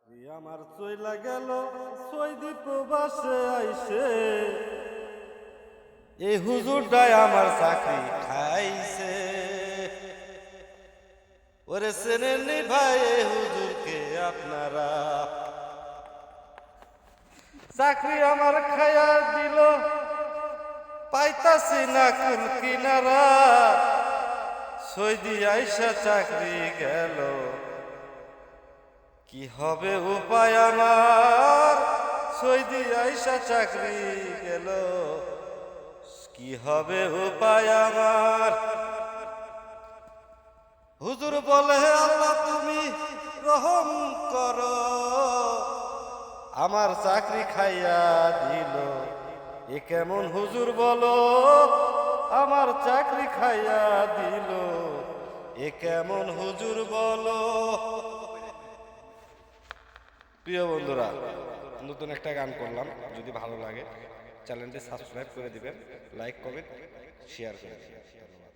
আমার চইলা গেল সৌদি প্রবাসে আইসে, এই হুজুরটাই আমার চাকরি খাইছে। ওরে চেনেননি ভাই এই হুজুরকে আপনারা? চাকরি আমার খায়া দিল, পাইতাছি না কুল কিনারা। সৌদি আইসা চাকরি গেল, কি হবে উপায় আমার? সৌদি আইসা চাকরি গেল, কি হবে উপায় আমার? হুজুর বলে আল্লাহ তুমি রহম করো, আমার চাকরি খাইয়া দিল। এ কেমন হুজুর বলো, আমার চাকরি খাইয়া দিল। এ কেমন হুজুর বলো? প্রিয় বন্ধুরা, নতুন একটা গান করলাম, যদি ভালো লাগে চ্যানেলটি সাবস্ক্রাইব করে দিবেন, লাইক কমেন্ট শেয়ার করে দিবেন। ধন্যবাদ।